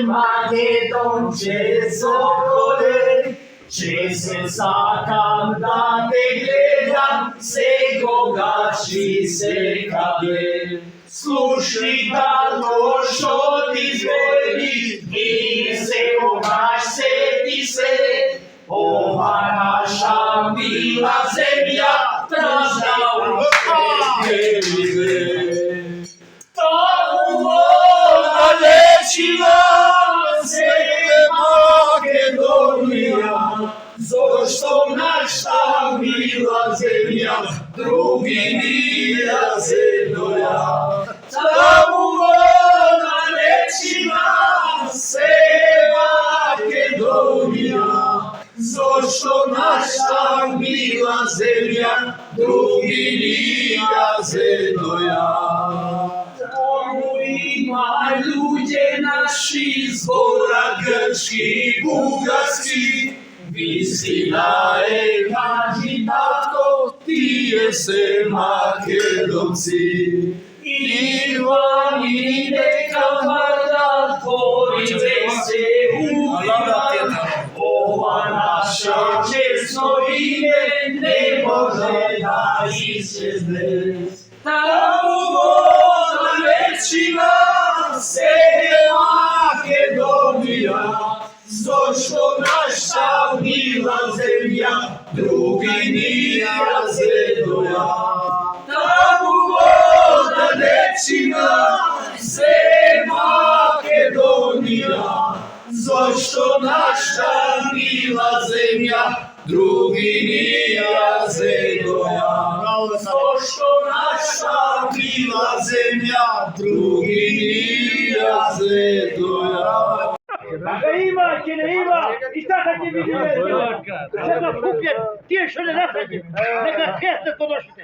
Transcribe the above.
Македонче соколе, че се сакам да те гледам секогаш и секаде. Слушни тато што ти збори и секогаш сети се, ова наша мила земја празна уште таму вода лечила се Македонија, зошто нашата мила земја други ни ја земја. Таму вода лечила се Македонија, зошто нашата мила земја други ни ја земја. Таму има луѓе наши збора грчки, бугарски, вистина е, кажи татко, тие се македонци. Ивани нека варда твоите се убива, ова наше честно име не може да исчезне. Таму вода лечила се Македонија, зошто наша мила земја други ни ја земја. Таму вода лечила се Македонија, зошто наша мила земја други ни ја земја. Зошто наша мила земја други ни ја земја. Да има, ќе не има, и така ќе видиме. Сега купјат, тие што не насаѓи, нека хесте подошите.